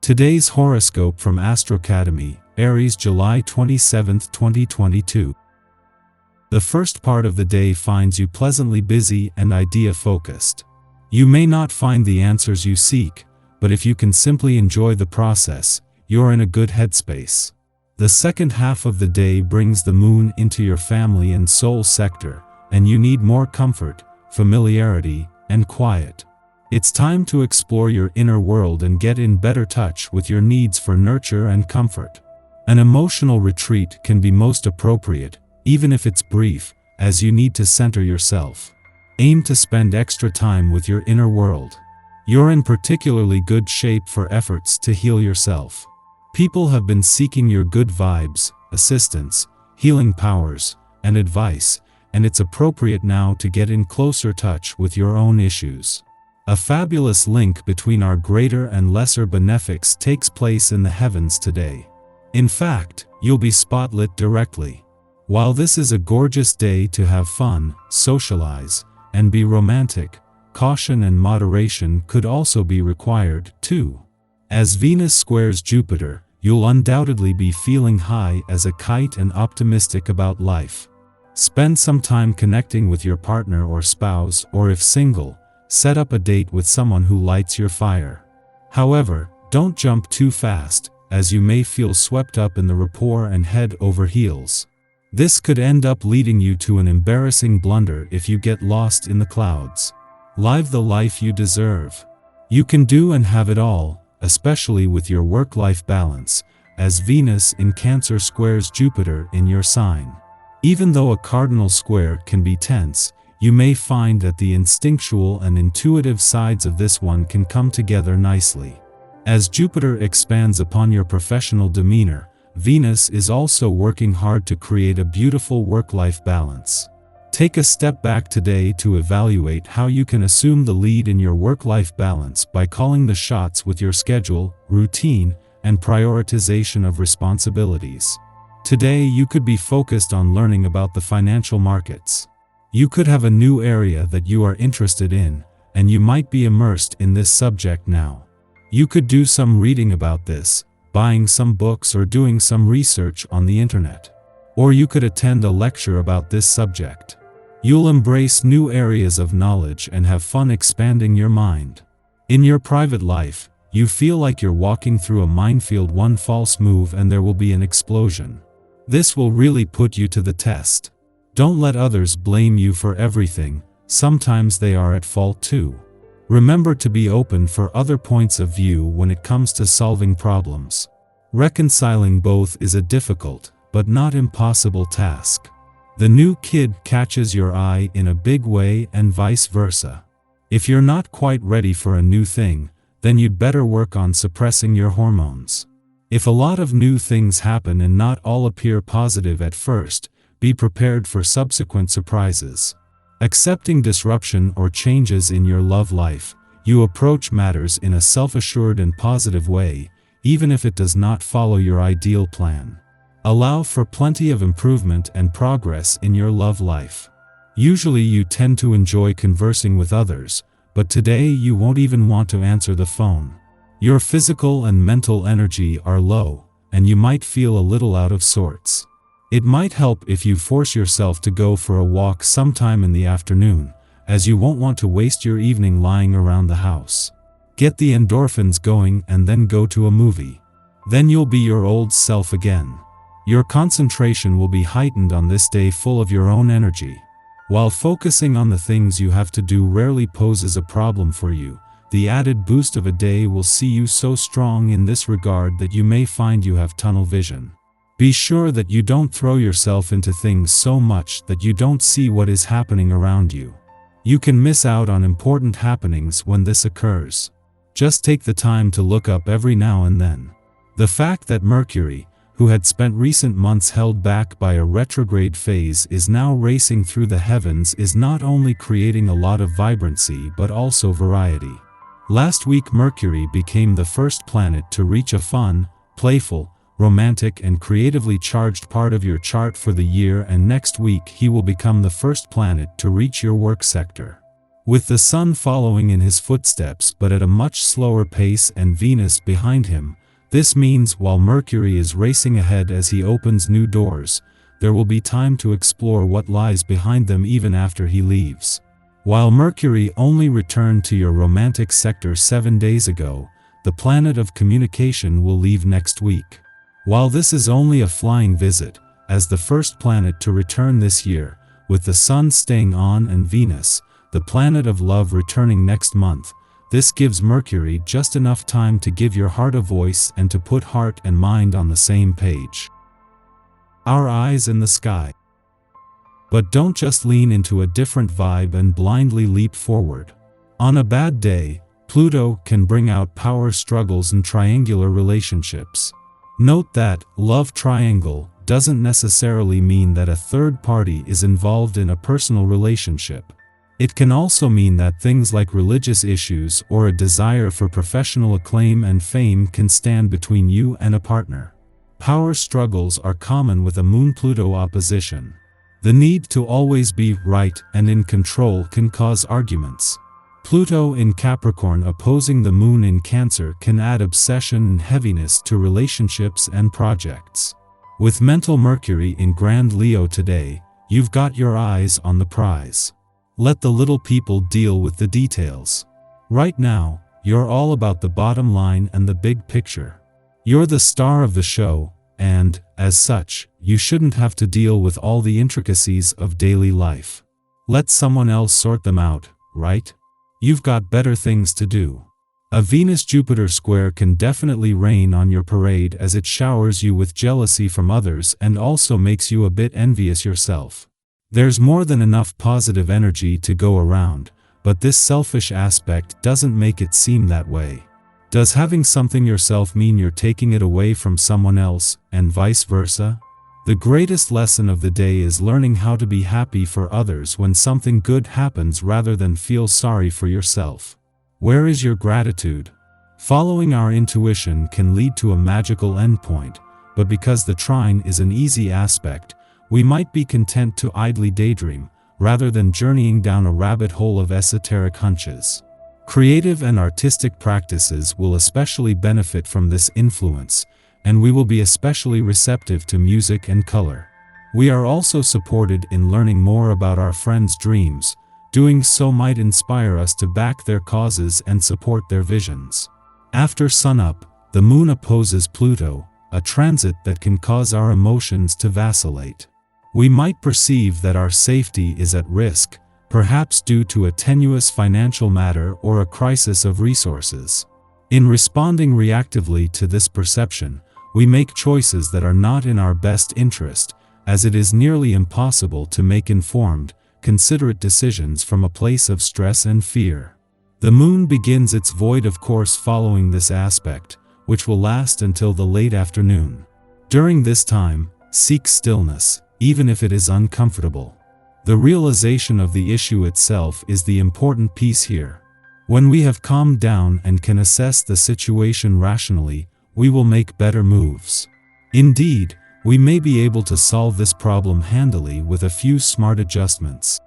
Today's horoscope from Astrocademy, Aries, July 27, 2022. The first part of the day finds you pleasantly busy and idea-focused. You may not find the answers you seek, but if you can simply enjoy the process, you're in a good headspace. The second half of the day brings the moon into your family and soul sector, and you need more comfort, familiarity, and quiet. It's time to explore your inner world and get in better touch with your needs for nurture and comfort. An emotional retreat can be most appropriate, even if it's brief, as you need to center yourself. Aim to spend extra time with your inner world. You're in particularly good shape for efforts to heal yourself. People have been seeking your good vibes, assistance, healing powers, and advice, and it's appropriate now to get in closer touch with your own issues. A fabulous link between our greater and lesser benefics takes place in the heavens today. In fact, you'll be spotlit directly. While this is a gorgeous day to have fun, socialize, and be romantic, caution and moderation could also be required, too. As Venus squares Jupiter, you'll undoubtedly be feeling high as a kite and optimistic about life. Spend some time connecting with your partner or spouse, or if single, set up a date with someone who lights your fire. However, don't jump too fast, as you may feel swept up in the rapport and head over heels. This could end up leading you to an embarrassing blunder if you get lost in the clouds. Live the life you deserve. You can do and have it all, especially with your work-life balance, as Venus in Cancer squares Jupiter in your sign. Even though a cardinal square can be tense, you may find that the instinctual and intuitive sides of this one can come together nicely. As Jupiter expands upon your professional demeanor, Venus is also working hard to create a beautiful work-life balance. Take a step back today to evaluate how you can assume the lead in your work-life balance by calling the shots with your schedule, routine, and prioritization of responsibilities. Today you could be focused on learning about the financial markets. You could have a new area that you are interested in, and you might be immersed in this subject now. You could do some reading about this, buying some books or doing some research on the internet. Or you could attend a lecture about this subject. You'll embrace new areas of knowledge and have fun expanding your mind. In your private life, you feel like you're walking through a minefield. One false move and there will be an explosion. This will really put you to the test. Don't let others blame you for everything, sometimes they are at fault too. Remember to be open for other points of view when it comes to solving problems. Reconciling both is a difficult, but not impossible task. The new kid catches your eye in a big way and vice versa. If you're not quite ready for a new thing, then you'd better work on suppressing your hormones. If a lot of new things happen and not all appear positive at first, be prepared for subsequent surprises. Accepting disruption or changes in your love life, you approach matters in a self-assured and positive way, even if it does not follow your ideal plan. Allow for plenty of improvement and progress in your love life. Usually you tend to enjoy conversing with others, but today you won't even want to answer the phone. Your physical and mental energy are low, and you might feel a little out of sorts. It might help if you force yourself to go for a walk sometime in the afternoon, as you won't want to waste your evening lying around the house. Get the endorphins going and then go to a movie. Then you'll be your old self again. Your concentration will be heightened on this day full of your own energy. While focusing on the things you have to do rarely poses a problem for you, the added boost of a day will see you so strong in this regard that you may find you have tunnel vision. Be sure that you don't throw yourself into things so much that you don't see what is happening around you. You can miss out on important happenings when this occurs. Just take the time to look up every now and then. The fact that Mercury, who had spent recent months held back by a retrograde phase, is now racing through the heavens is not only creating a lot of vibrancy but also variety. Last week Mercury became the first planet to reach a fun, playful, romantic and creatively charged part of your chart for the year, and next week he will become the first planet to reach your work sector. With the Sun following in his footsteps but at a much slower pace and Venus behind him, This means while Mercury is racing ahead as he opens new doors, there will be time to explore what lies behind them even after he leaves. While Mercury only returned to your romantic sector 7 days ago, the planet of communication will leave next week. While this is only a flying visit, as the first planet to return this year, with the Sun staying on and Venus, the planet of love, returning next month, this gives Mercury just enough time to give your heart a voice and to put heart and mind on the same page. Our eyes in the sky. But don't just lean into a different vibe and blindly leap forward. On a bad day, Pluto can bring out power struggles and triangular relationships. Note that love triangle doesn't necessarily mean that a third party is involved in a personal relationship. It can also mean that things like religious issues or a desire for professional acclaim and fame can stand between you and a partner. Power struggles are common with a Moon-Pluto opposition. The need to always be right and in control can cause arguments. Pluto in Capricorn opposing the Moon in Cancer can add obsession and heaviness to relationships and projects. With mental Mercury in Grand Leo today, you've got your eyes on the prize. Let the little people deal with the details. Right now, you're all about the bottom line and the big picture. You're the star of the show, and, as such, you shouldn't have to deal with all the intricacies of daily life. Let someone else sort them out, right? You've got better things to do. A Venus-Jupiter square can definitely rain on your parade as it showers you with jealousy from others and also makes you a bit envious yourself. There's more than enough positive energy to go around, but this selfish aspect doesn't make it seem that way. Does having something yourself mean you're taking it away from someone else, and vice versa? The greatest lesson of the day is learning how to be happy for others when something good happens rather than feel sorry for yourself. Where is your gratitude? Following our intuition can lead to a magical endpoint, but because the trine is an easy aspect, we might be content to idly daydream, rather than journeying down a rabbit hole of esoteric hunches. Creative and artistic practices will especially benefit from this influence, and we will be especially receptive to music and color. We are also supported in learning more about our friends' dreams. Doing so might inspire us to back their causes and support their visions. After sunup, the Moon opposes Pluto, a transit that can cause our emotions to vacillate. We might perceive that our safety is at risk, perhaps due to a tenuous financial matter or a crisis of resources. In responding reactively to this perception, we make choices that are not in our best interest, as it is nearly impossible to make informed, considerate decisions from a place of stress and fear. The Moon begins its void of course following this aspect, which will last until the late afternoon. During this time, seek stillness, even if it is uncomfortable. The realization of the issue itself is the important piece here. When we have calmed down and can assess the situation rationally, we will make better moves. Indeed, we may be able to solve this problem handily with a few smart adjustments.